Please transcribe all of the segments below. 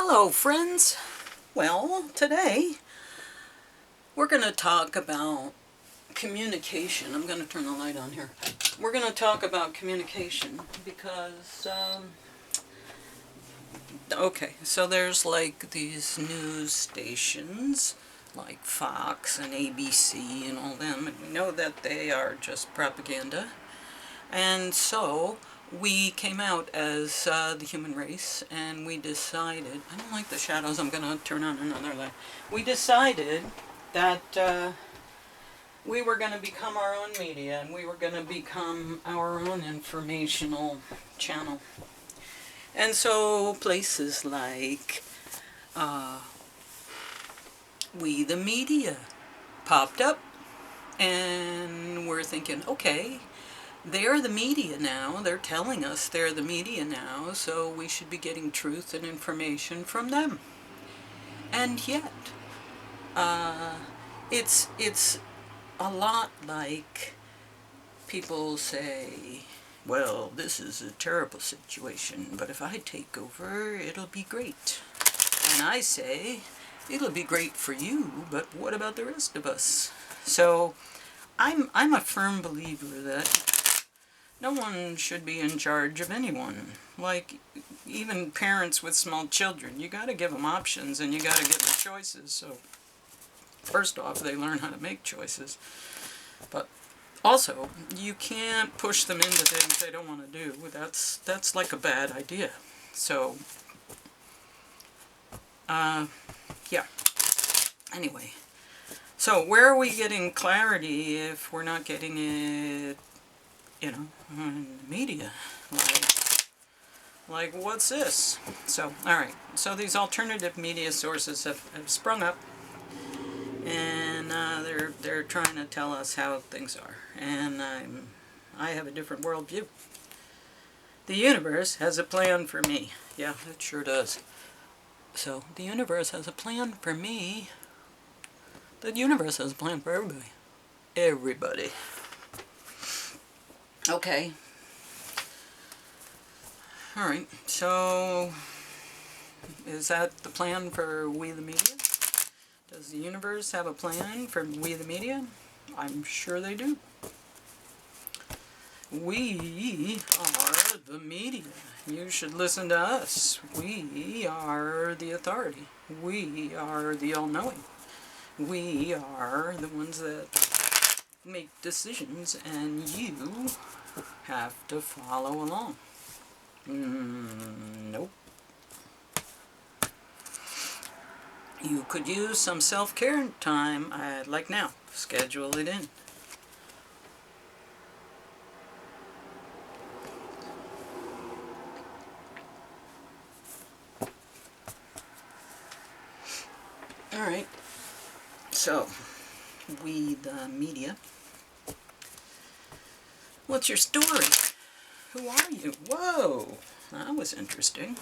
Hello friends. Well, today we're going to talk about communication. I'm going to turn the light on here. We're going to talk about communication because, okay, so there's like these news stations like Fox and ABC and all them, and we know that they are just propaganda. And so we came out as the human race, and we decided, I don't like the shadows, I'm going to turn on another light. We decided that we were going to become our own media, and we were going to become our own informational channel. And so places like We the Media popped up, and we're thinking, okay, they're the media now. They're telling us they're the media now, so we should be getting truth and information from them. And yet, it's a lot like people say, well, this is a terrible situation, but if I take over, it'll be great. And I say, it'll be great for you, but what about the rest of us? So I'm a firm believer that no one should be in charge of anyone. Like, even parents with small children, you gotta give them options and you gotta give them choices. So, first off, they learn how to make choices. But also, you can't push them into things they don't want to do. That's like a bad idea. So, yeah. Anyway. So, where are we getting clarity if we're not getting it, in the media? Like what's this? So, alright, so these alternative media sources have sprung up, and they're trying to tell us how things are, and I have a different worldview. The universe has a plan for me. Yeah, it sure does. So, the universe has a plan for me. The universe has a plan for everybody. Everybody. Okay. Alright, so is that the plan for We the Media? Does the universe have a plan for We the Media? I'm sure they do. We are the media. You should listen to us. We are the authority. We are the all-knowing. We are the ones that make decisions, and you have to follow along. Nope. You could use some self-care time, like now. Schedule it in. Alright, so, We the Media. What's your story? Who are you? Whoa, that was interesting.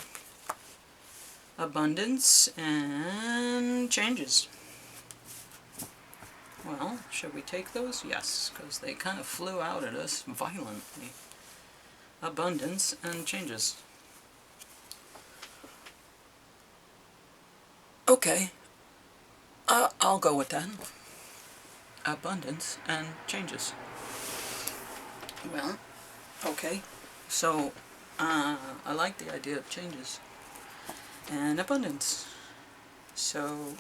Abundance and changes. Well, should we take those? Yes, because they kind of flew out at us violently. Abundance and changes. Okay, I'll go with that. Abundance and changes. Well, okay, so I like the idea of changes and abundance. So,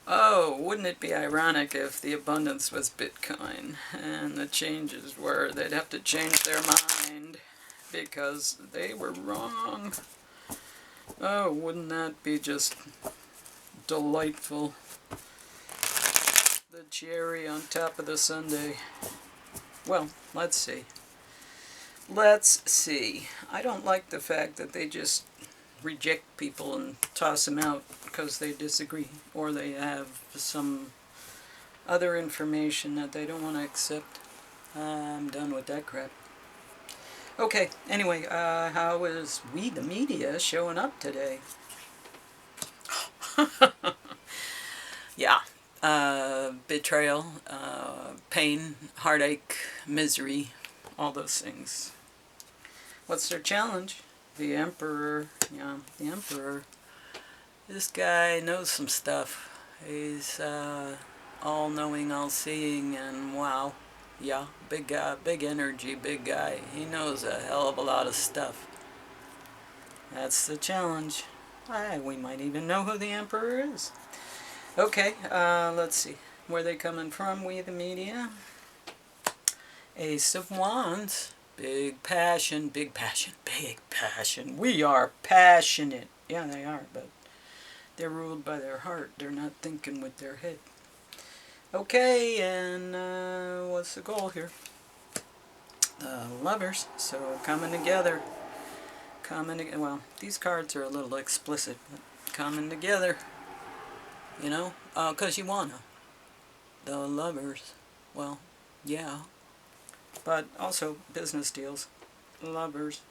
oh, wouldn't it be ironic if the abundance was Bitcoin and the changes were they'd have to change their mind because they were wrong? Oh, wouldn't that be just delightful? The cherry on top of the sundae. Well, let's see. Let's see. I don't like the fact that they just reject people and toss them out because they disagree or they have some other information that they don't want to accept. I'm done with that crap. Okay, anyway, how is We the Media showing up today? Yeah. Betrayal, pain, heartache, misery, all those things. What's their challenge? The Emperor, yeah, the Emperor. This guy knows some stuff. He's all-knowing, all-seeing, and wow. Yeah, big guy, big energy, big guy. He knows a hell of a lot of stuff. That's the challenge. We might even know who the Emperor is. Okay, let's see. Where they coming from, we the media? Ace of Wands. Big passion, big passion, big passion. We are passionate. Yeah, they are, but they're ruled by their heart. They're not thinking with their head. Okay, and what's the goal here? Lovers. So coming together. Well, these cards are a little explicit, but coming together. You know, because you wanna. The lovers. Well, yeah. But also business deals. Lovers.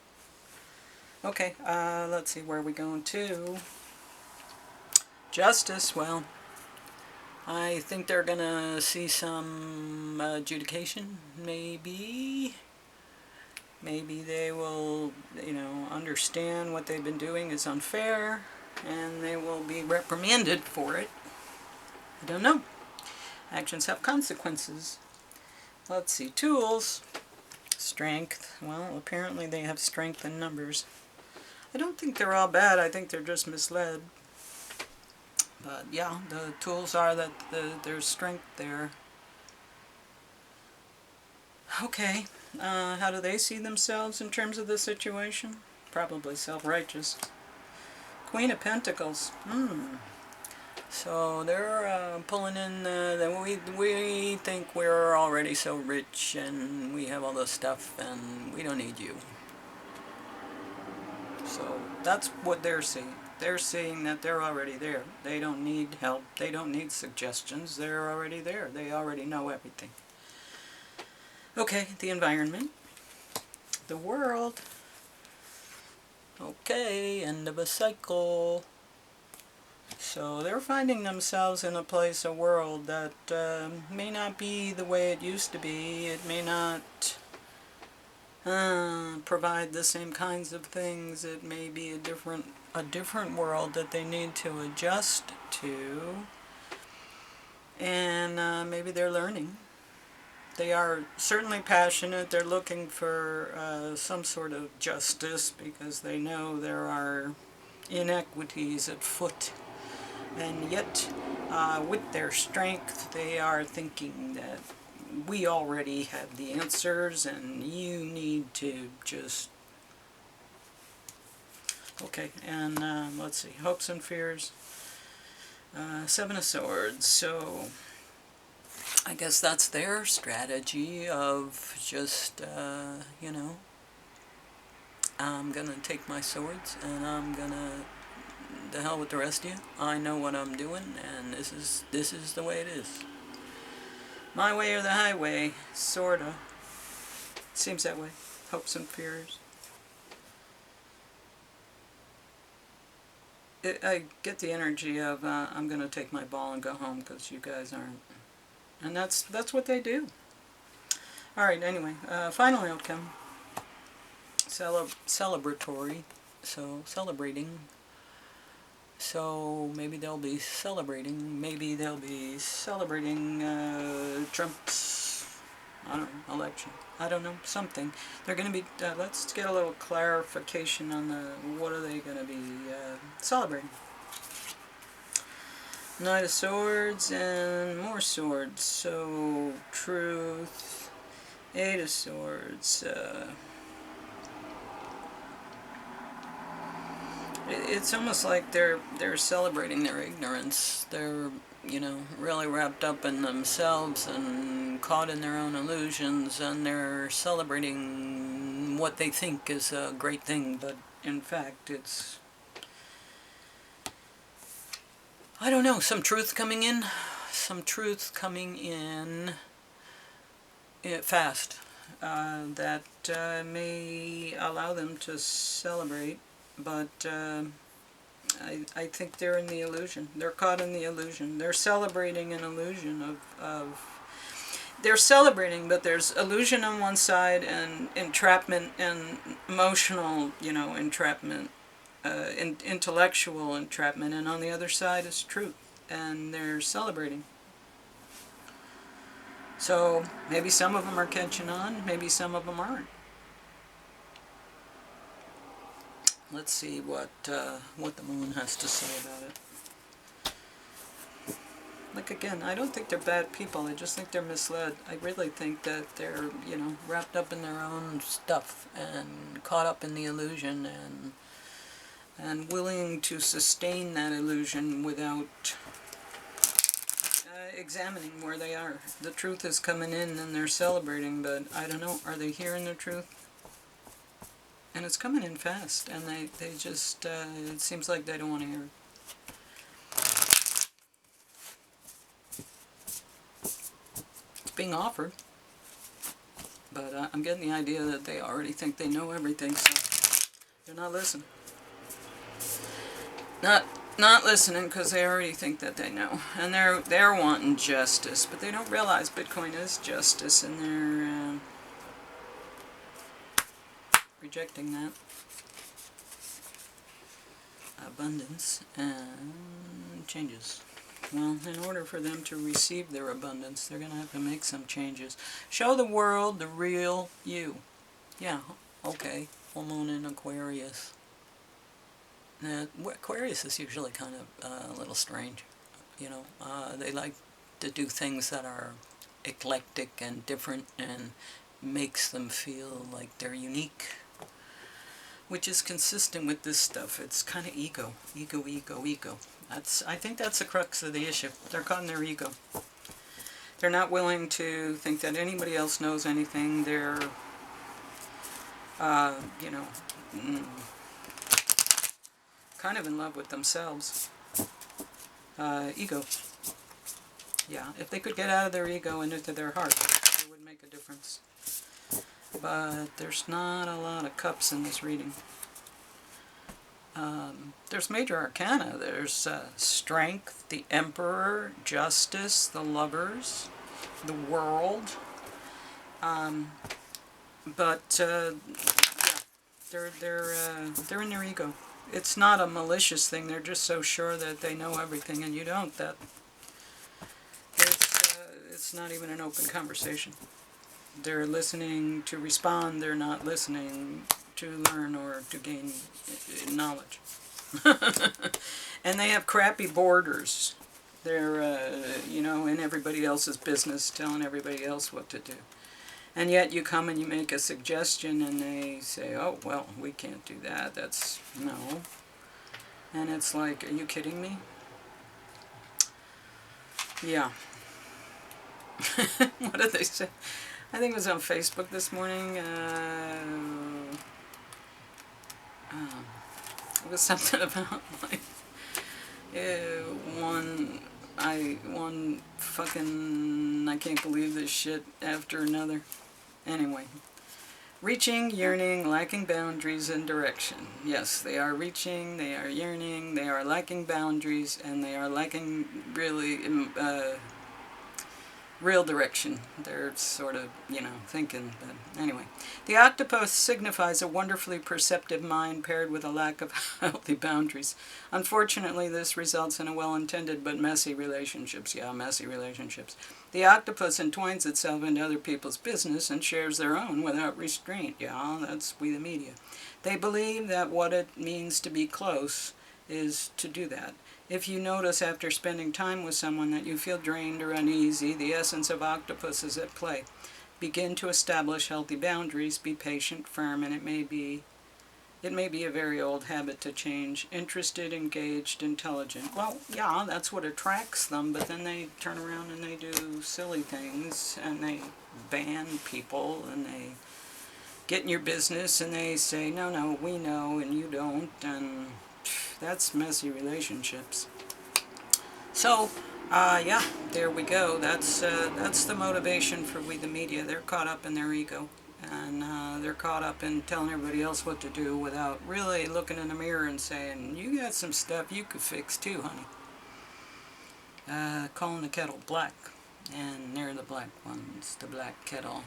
Okay, let's see where we going to. Justice. Well, I think they're gonna see some adjudication. Maybe they will, understand what they've been doing is unfair, and they will be reprimanded for it. I don't know. Actions have consequences. Let's see. Tools. Strength. Well, apparently they have strength in numbers. I don't think they're all bad. I think they're just misled. But yeah, the tools are that there's strength there. Okay. How do they see themselves in terms of the situation? Probably self-righteous. Queen of Pentacles. So they're pulling in that we think we're already so rich and we have all this stuff and we don't need you. So that's what they're seeing. They're seeing that they're already there. They don't need help. They don't need suggestions. They're already there. They already know everything. Okay, the environment. The world. Okay, end of a cycle. So they're finding themselves in a place, a world that may not be the way it used to be. It may not provide the same kinds of things. It may be a different world that they need to adjust to. And maybe they're learning. They are certainly passionate. They're looking for some sort of justice because they know there are inequities at foot. And yet, with their strength, they are thinking that we already have the answers and you need to just... Okay, and let's see, hopes and fears. Seven of Swords, so I guess that's their strategy of just, I'm gonna take my swords and I'm gonna... the hell with the rest of you. I know what I'm doing, and this is the way it is. My way or the highway, sorta. Seems that way. Hopes and fears. I get the energy of I'm gonna take my ball and go home because you guys aren't, and that's what they do. All right. Anyway, final outcome. Celebratory. So celebrating. So maybe they'll be celebrating. Maybe they'll be celebrating Trump's, I don't know, election. I don't know, something. They're going to be, let's get a little clarification on what are they going to be celebrating. Knight of Swords and more swords. So, truth, Eight of Swords, it's almost like they're celebrating their ignorance. They're, really wrapped up in themselves and caught in their own illusions, and they're celebrating what they think is a great thing, but in fact it's, I don't know, some truth coming in. Some truth coming in fast that may allow them to celebrate. But I think they're in the illusion. They're caught in the illusion. They're celebrating an illusion of they're celebrating, but there's illusion on one side and entrapment and emotional, entrapment, intellectual entrapment, and on the other side is truth, and they're celebrating. So maybe some of them are catching on, maybe some of them aren't. Let's see what the moon has to say about it. Like, again, I don't think they're bad people. I just think they're misled. I really think that they're, wrapped up in their own stuff and caught up in the illusion and willing to sustain that illusion without examining where they are. The truth is coming in and they're celebrating, but I don't know, are they hearing the truth? And it's coming in fast, and they just, it seems like they don't want to hear it. Being offered, but I'm getting the idea that they already think they know everything, so they're not listening. Not listening because they already think that they know, and they're wanting justice, but they don't realize Bitcoin is justice, and they're rejecting that. Abundance and changes. Well, in order for them to receive their abundance, they're going to have to make some changes. Show the world the real you. Yeah, okay, full moon in Aquarius. Now, Aquarius is usually kind of a little strange. They like to do things that are eclectic and different and makes them feel like they're unique, which is consistent with this stuff. It's kind of ego. I think that's the crux of the issue. They're caught in their ego. They're not willing to think that anybody else knows anything. They're, kind of in love with themselves. Ego. Yeah, if they could get out of their ego and into their heart, it would make a difference. But there's not a lot of cups in this reading. There's major arcana. There's strength, the emperor, justice, the lovers, the world. But yeah, they're in their ego. It's not a malicious thing. They're just so sure that they know everything, and you don't. That it's not even an open conversation. They're listening to respond. They're not listening to learn or to gain knowledge. And they have crappy borders. They're, in everybody else's business, telling everybody else what to do. And yet you come and you make a suggestion and they say, oh, well, we can't do that. That's, no. And it's like, are you kidding me? Yeah. What did they say? I think it was on Facebook this morning. It was something about, like, one fucking, I can't believe this shit after another. Anyway. Reaching, yearning, lacking boundaries and direction. Yes, they are reaching, they are yearning, they are lacking boundaries, and they are lacking really real direction. They're sort of, thinking. But anyway. The octopus signifies a wonderfully perceptive mind paired with a lack of healthy boundaries. Unfortunately, this results in a well-intended but messy relationships. Yeah, messy relationships. The octopus entwines itself into other people's business and shares their own without restraint. Yeah, that's we the media. They believe that what it means to be close is to do that. If you notice after spending time with someone that you feel drained or uneasy, the essence of octopus is at play. Begin to establish healthy boundaries, be patient, firm, and it may be a very old habit to change. Interested, engaged, intelligent. Well, yeah, that's what attracts them, but then they turn around and they do silly things, and they ban people, and they get in your business, and they say, no, we know, and you don't, and that's messy relationships. So, yeah, there we go. That's the motivation for we the media. They're caught up in their ego, and they're caught up in telling everybody else what to do without really looking in the mirror and saying, you got some stuff you could fix too, honey. Calling the kettle black. And they're the black ones, the black kettle.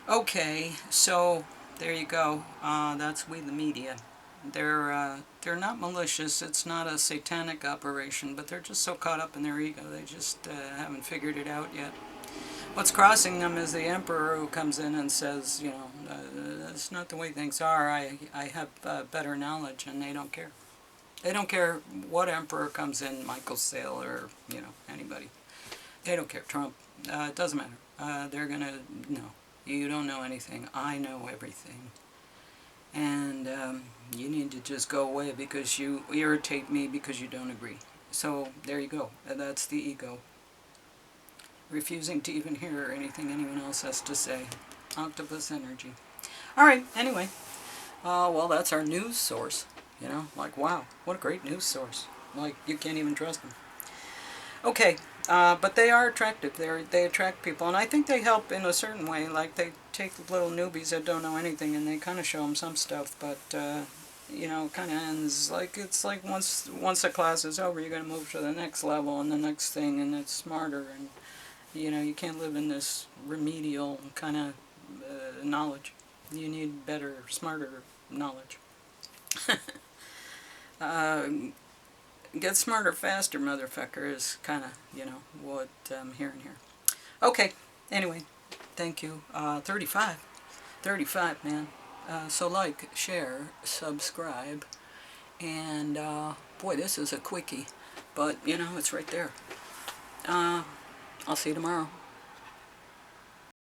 Okay, so there you go. That's we the media. They're not malicious. It's not a satanic operation, but they're just so caught up in their ego. They just haven't figured it out yet. What's crossing them is the emperor who comes in and says, you know, that's not the way things are. I have better knowledge, and they don't care. They don't care what emperor comes in, Michael Saylor, or, you know, anybody. They don't care. Trump. It doesn't matter. They're gonna, no, you don't know anything. I know everything. And you need to just go away because you irritate me because you don't agree. So there you go. That's the ego. Refusing to even hear anything anyone else has to say. Octopus energy. Alright, anyway. Well, that's our news source. You know, like, wow, what a great news source. Like, you can't even trust them. Okay, but they are attractive. They attract people, and I think they help in a certain way. Like, they take little newbies that don't know anything, and they kind of show them some stuff, but, you know, it kind of ends, like, it's like once a class is over, you're going to move to the next level and the next thing, and it's smarter, and, you know, you can't live in this remedial kind of knowledge. You need better, smarter knowledge. Get smarter faster, motherfucker, is kind of, you know, what I'm hearing here. Okay, anyway, thank you. 35, man. So like, share, subscribe, and boy, this is a quickie, but, you know, it's right there. I'll see you tomorrow.